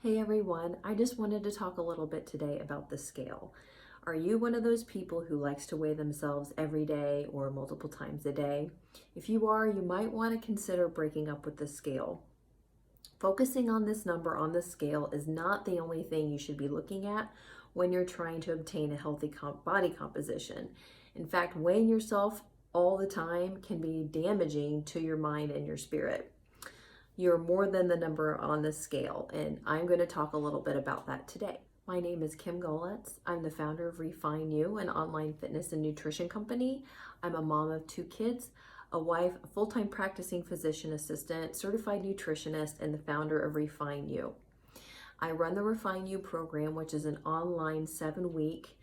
Hey everyone, I just wanted to talk a little bit today about the scale. Are you one of those people who likes to weigh themselves every day or multiple times a day? If you are, you might want to consider breaking up with the scale. Focusing on this number on the scale is not the only thing you should be looking at when you're trying to obtain a healthy body composition. In fact, weighing yourself all the time can be damaging to your mind and your spirit. You're more than the number on the scale, and I'm going to talk a little bit about that today. My name is Kim Goletz. I'm the founder of Refine You, an online fitness and nutrition company. I'm a mom of 2 kids, a wife, a full-time practicing physician assistant, certified nutritionist, and the founder of Refine You. I run the Refine You program, which is an online 7-week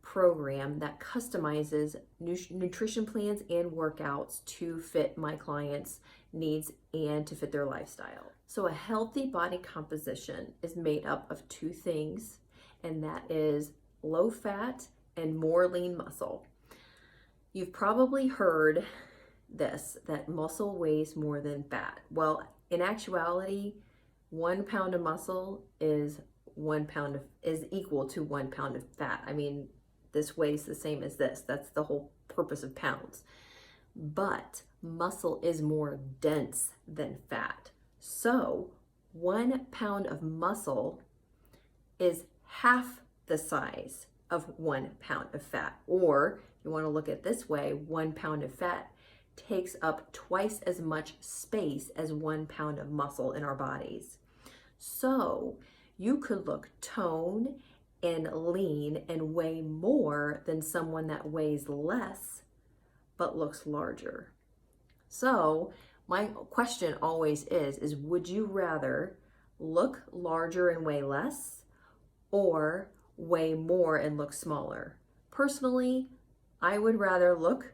program that customizes nutrition plans and workouts to fit my clients' needs and to fit their lifestyle. So a healthy body composition is made up of 2 things, and that is low fat and more lean muscle. You've probably heard this, that muscle weighs more than fat. Well, in actuality, 1 pound of muscle is equal to 1 pound of fat. I mean, this weighs the same as this. That's the whole purpose of pounds. But muscle is more dense than fat. So 1 pound of muscle is half the size of 1 pound of fat. Or if you want to look at it this way, 1 pound of fat takes up twice as much space as 1 pound of muscle in our bodies. So you could look toned and lean and weigh more than someone that weighs less but looks larger. So my question always is would you rather look larger and weigh less or weigh more and look smaller? Personally, I would rather look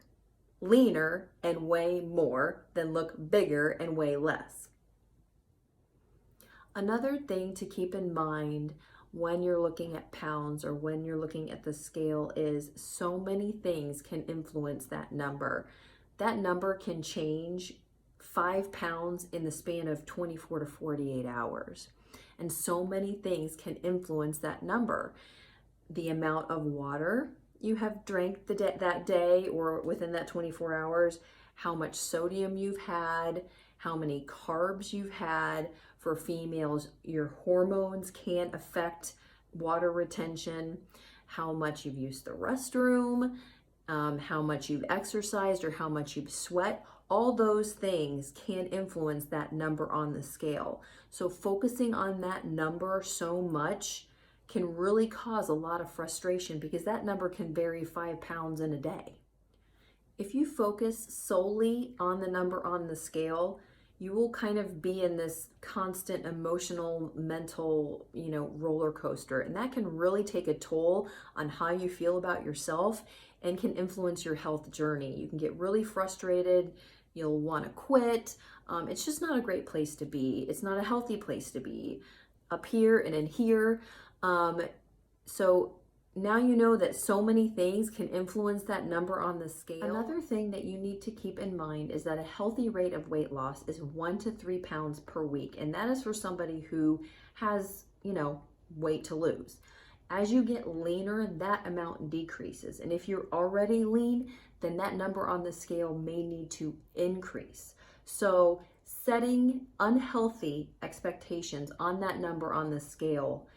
leaner and weigh more than look bigger and weigh less. Another thing to keep in mind when you're looking at pounds or when you're looking at the scale is so many things can influence that number. That number can change 5 pounds in the span of 24 to 48 hours. And so many things can influence that number. The amount of water you have drank that day or within that 24 hours, how much sodium you've had, how many carbs you've had. For females, your hormones can affect water retention, how much you've used the restroom, how much you've exercised or how much you've sweat. All those things can influence that number on the scale. So focusing on that number so much can really cause a lot of frustration because that number can vary 5 pounds in a day. If you focus solely on the number on the scale, you will kind of be in this constant emotional, mental, roller coaster. And that can really take a toll on how you feel about yourself and can influence your health journey. You can get really frustrated. You'll want to quit. It's just not a great place to be. It's not a healthy place to be up here and in here. So now you know that so many things can influence that number on the scale. Another thing that you need to keep in mind is that a healthy rate of weight loss is 1 to 3 pounds per week. And that is for somebody who has, weight to lose. As you get leaner, that amount decreases. And if you're already lean, then that number on the scale may need to increase. So setting unhealthy expectations on that number on the scale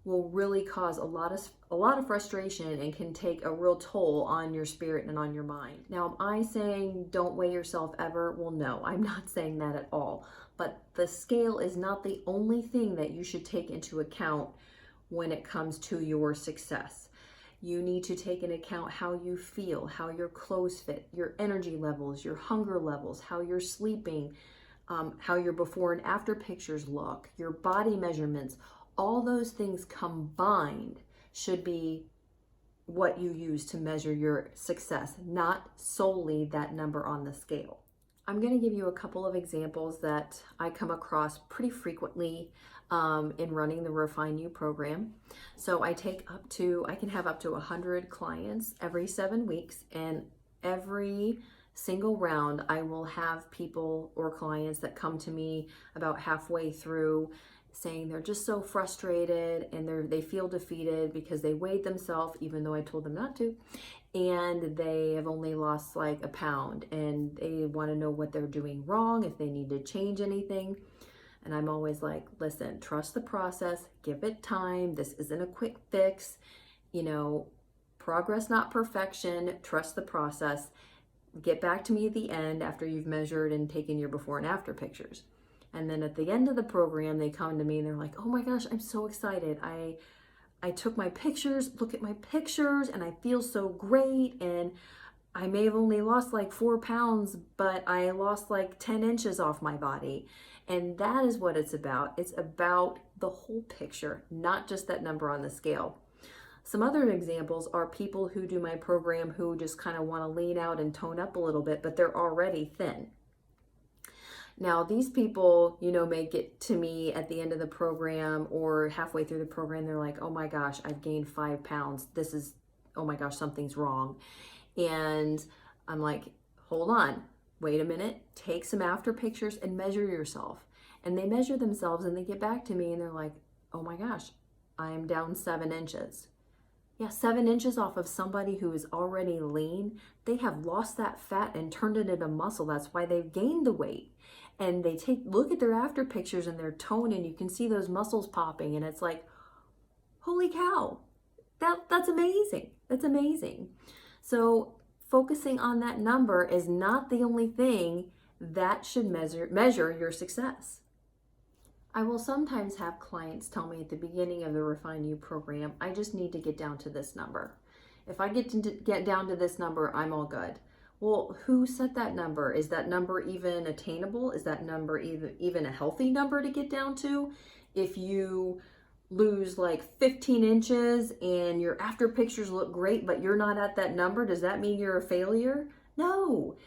will really cause a lot of frustration and can take a real toll on your spirit and on your mind. Now, am I saying don't weigh yourself ever? Well, no, I'm not saying that at all. But the scale is not the only thing that you should take into account when it comes to your success. You need to take into account how you feel, how your clothes fit, your energy levels, your hunger levels, how you're sleeping, how your before and after pictures look, your body measurements. All those things combined should be what you use to measure your success, not solely that number on the scale. I'm going to give you a couple of examples that I come across pretty frequently in running the Refine You program. So I can have up to 100 clients every 7 weeks, and every single round I will have people or clients that come to me about halfway through saying they're just so frustrated and they feel defeated because they weighed themselves, even though I told them not to, and they have only lost like a pound, and they want to know what they're doing wrong, if they need to change anything. And I'm always like, listen, trust the process, give it time. This isn't a quick fix. You know, progress, not perfection. Trust the process. Get back to me at the end after you've measured and taken your before and after pictures. And then at the end of the program, they come to me and they're like, oh my gosh, I'm so excited. I took my pictures, look at my pictures, and I feel so great. And I may have only lost like 4 pounds, but I lost like 10 inches off my body. And that is what it's about. It's about the whole picture, not just that number on the scale. Some other examples are people who do my program who just kind of want to lean out and tone up a little bit, but they're already thin. Now, these people, you know, may get to me at the end of the program or halfway through the program. They're like, oh my gosh, I've gained 5 pounds. Oh my gosh, something's wrong. And I'm like, hold on, wait a minute, take some after pictures and measure yourself. And they measure themselves and they get back to me and they're like, oh my gosh, I am down 7 inches. Yeah, 7 inches off of somebody who is already lean. They have lost that fat and turned it into muscle. That's why they've gained the weight. And they look at their after pictures and their tone, and you can see those muscles popping, and it's like, holy cow, that's amazing. That's amazing. So focusing on that number is not the only thing that should measure your success. I will sometimes have clients tell me at the beginning of the Refine You program, I just need to get down to this number. If I get down to this number, I'm all good. Well, who set that number? Is that number even attainable? Is that number even a healthy number to get down to? If you lose like 15 inches and your after pictures look great, but you're not at that number, does that mean you're a failure? No,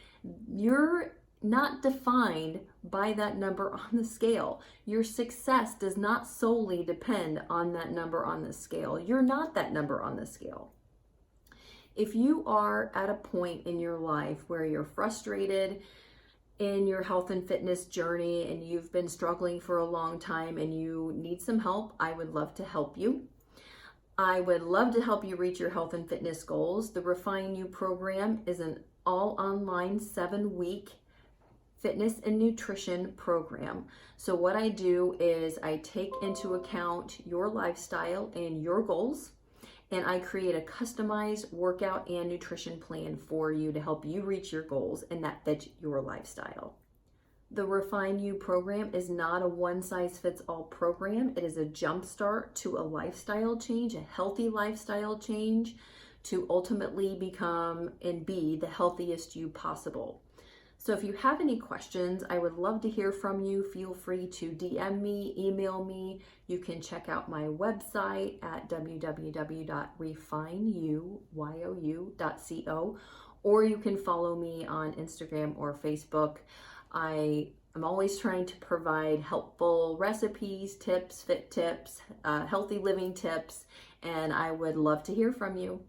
you're not defined by that number on the scale. Your success does not solely depend on that number on the scale. You're not that number on the scale. If you are at a point in your life where you're frustrated in your health and fitness journey and you've been struggling for a long time and you need some help, I would love to help you. I would love to help you reach your health and fitness goals. The Refine You program is an all online 7-week fitness and nutrition program. So what I do is I take into account your lifestyle and your goals, and I create a customized workout and nutrition plan for you to help you reach your goals and that fits your lifestyle. The Refine You program is not a one-size-fits-all program. It is a jumpstart to a lifestyle change, a healthy lifestyle change, to ultimately become and be the healthiest you possible. So if you have any questions, I would love to hear from you. Feel free to DM me, email me. You can check out my website at www.refineyou.co, or you can follow me on Instagram or Facebook. I am always trying to provide helpful recipes, tips, fit tips, healthy living tips, and I would love to hear from you.